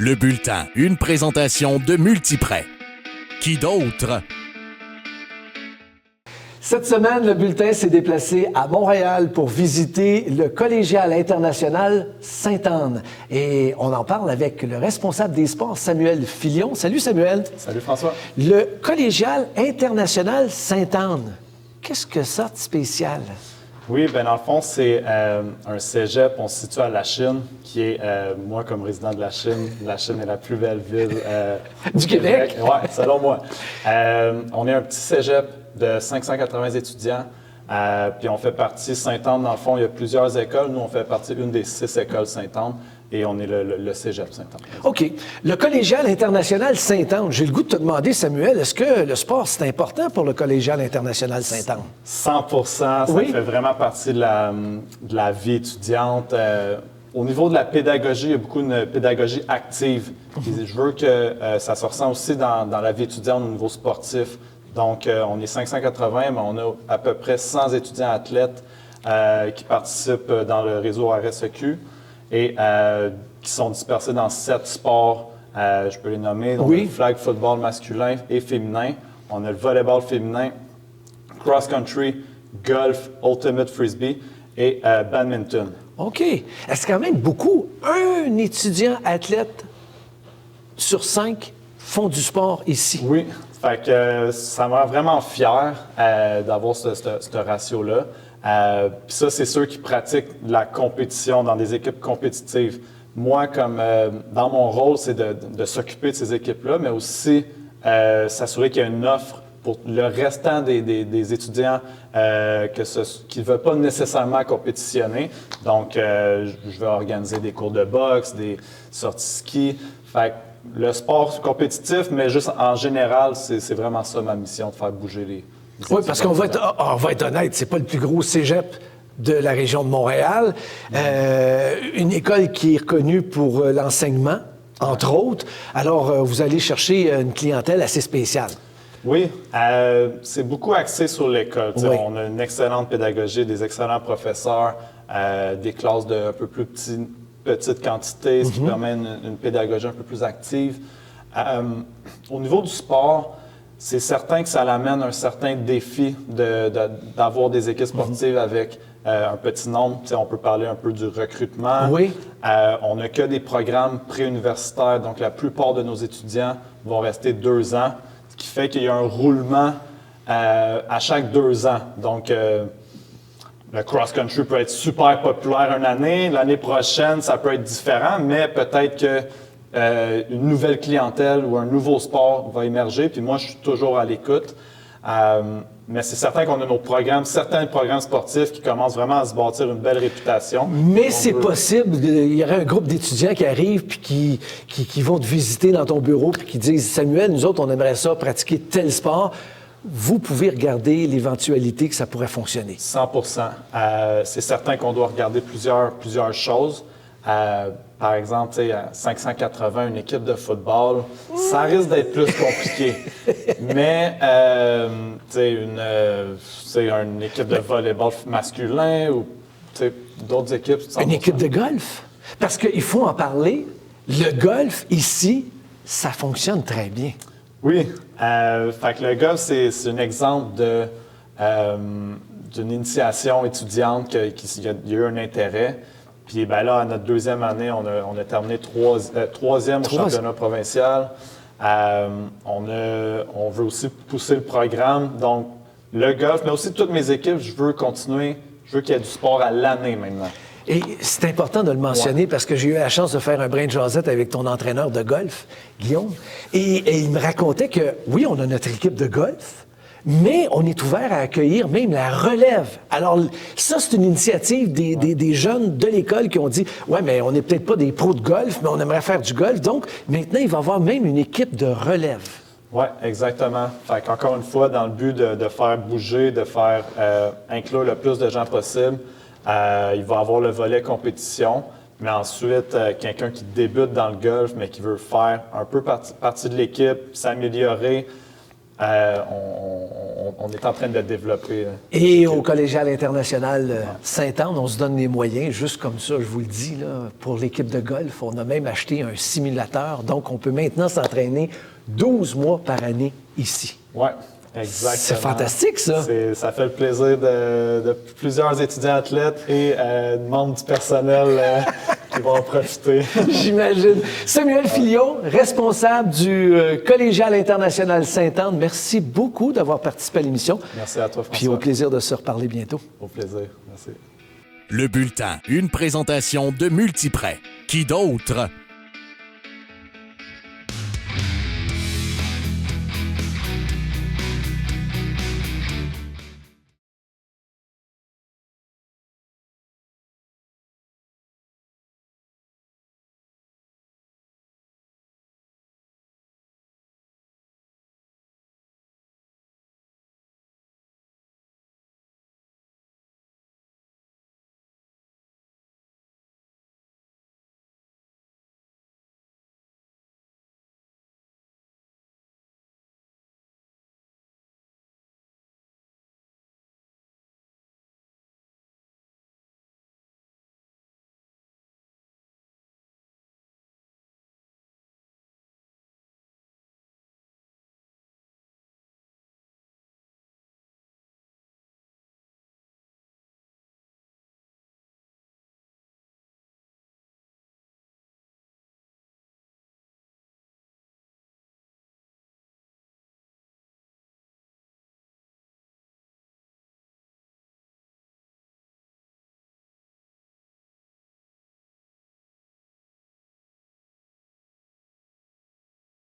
Le bulletin, une présentation de Multiprêt. Qui d'autre? Cette semaine, le bulletin s'est déplacé à Montréal pour visiter le Collégial international Sainte-Anne. Et on en parle avec le responsable des sports, Samuel Filion. Salut Samuel. Salut François. Le Collégial international Sainte-Anne, qu'est-ce que ça de spécial? Oui, bien dans le fond, c'est un cégep. On se situe à La Chine, qui est, moi comme résident de La Chine est la plus belle ville du Québec. Oui, selon moi. On est un petit cégep de 580 étudiants. Puis on fait partie, Sainte-Anne, dans le fond, il y a plusieurs écoles. Nous, on fait partie d'une des 6 écoles Sainte-Anne. Et on est le cégep Sainte-Anne. OK. Le Collégial international Sainte-Anne, j'ai le goût de te demander, Samuel, est-ce que le sport, c'est important pour le Collégial international Sainte-Anne? 100%. Ça fait vraiment partie de la vie étudiante. Au niveau de la pédagogie, il y a beaucoup de pédagogie active. Je veux que ça se ressent aussi dans la vie étudiante au niveau sportif. Donc, on est 580, mais on a à peu près 100 étudiants athlètes qui participent dans le réseau RSEQ. Et qui sont dispersés dans 7 sports, je peux les nommer, donc le flag football masculin et féminin. On a le volleyball féminin, cross-country, golf, ultimate frisbee et badminton. OK. Est-ce quand même beaucoup? Un étudiant athlète sur 5 font du sport ici. Oui. Fait que ça me rend vraiment fier d'avoir ce ratio-là. Puis ça, c'est ceux qui pratiquent la compétition dans des équipes compétitives. Moi, comme dans mon rôle, c'est de s'occuper de ces équipes-là, mais aussi s'assurer qu'il y a une offre pour le restant des étudiants qui ne veulent pas nécessairement compétitionner. Donc, je vais organiser des cours de boxe, des sorties ski. Fait que le sport compétitif, mais juste en général, c'est vraiment ça ma mission, de faire bouger les oui, parce qu'on va être honnête, c'est pas le plus gros cégep de la région de Montréal. Une école qui est reconnue pour l'enseignement, entre autres. Alors, vous allez chercher une clientèle assez spéciale. Oui, c'est beaucoup axé sur l'école. Oui. On a une excellente pédagogie, des excellents professeurs, des classes de un peu plus petite quantité, ce qui permet une pédagogie un peu plus active. Au niveau du sport, c'est certain que ça l'amène un certain défi d'avoir des équipes sportives avec un petit nombre. On peut parler un peu du recrutement. Oui. On n'a que des programmes préuniversitaires, donc la plupart de nos étudiants vont rester 2 ans, ce qui fait qu'il y a un roulement à chaque 2 ans. Donc, le cross-country peut être super populaire une année. L'année prochaine, ça peut être différent, mais peut-être que une nouvelle clientèle ou un nouveau sport va émerger. Puis moi, je suis toujours à l'écoute. Mais c'est certain qu'on a certains programmes sportifs qui commencent vraiment à se bâtir une belle réputation. Mais c'est possible, il y aurait un groupe d'étudiants qui arrivent puis qui vont te visiter dans ton bureau puis qui disent « Samuel, nous autres, on aimerait ça pratiquer tel sport. » Vous pouvez regarder l'éventualité que ça pourrait fonctionner. 100%. C'est certain qu'on doit regarder plusieurs choses. Par exemple, à 580, une équipe de football, ça risque d'être plus compliqué. Mais une équipe de volleyball masculin ou d'autres équipes. 100%. Une équipe de golf? Parce qu'il faut en parler. Le golf, ici, ça fonctionne très bien. Oui. Fait que le golf, c'est un exemple d'une initiation étudiante qui a eu un intérêt. Puis ben là, à notre 2e année, on a terminé 3e au championnat provincial. On veut aussi pousser le programme. Donc, le golf, mais aussi toutes mes équipes, je veux continuer. Je veux qu'il y ait du sport à l'année maintenant. Et c'est important de le mentionner parce que j'ai eu la chance de faire un brin de jasette avec ton entraîneur de golf, Guillaume. Et il me racontait que, oui, on a notre équipe de golf, mais on est ouvert à accueillir même la relève. Alors, ça, c'est une initiative des jeunes de l'école qui ont dit « Ouais, mais on n'est peut-être pas des pros de golf, mais on aimerait faire du golf. » Donc, maintenant, il va y avoir même une équipe de relève. Oui, exactement. Fait qu'encore une fois, dans le but de faire bouger, de faire inclure le plus de gens possible, il va y avoir le volet compétition. Mais ensuite, quelqu'un qui débute dans le golf, mais qui veut faire un peu partie de l'équipe, s'améliorer, on on est en train de développer. Et au Collégial international Sainte-Anne, on se donne les moyens, juste comme ça, je vous le dis, là, pour l'équipe de golf. On a même acheté un simulateur, donc on peut maintenant s'entraîner 12 mois par année ici. Oui, exactement. C'est fantastique, ça. Ça fait le plaisir de plusieurs étudiants athlètes et membres du personnel qui vont en profiter. J'imagine. Samuel Filion, responsable du Collégial international Sainte-Anne, merci beaucoup d'avoir participé à l'émission. Merci à toi, François. Puis au plaisir de se reparler bientôt. Au plaisir. Merci. Le bulletin, une présentation de Multiprêt. Qui d'autre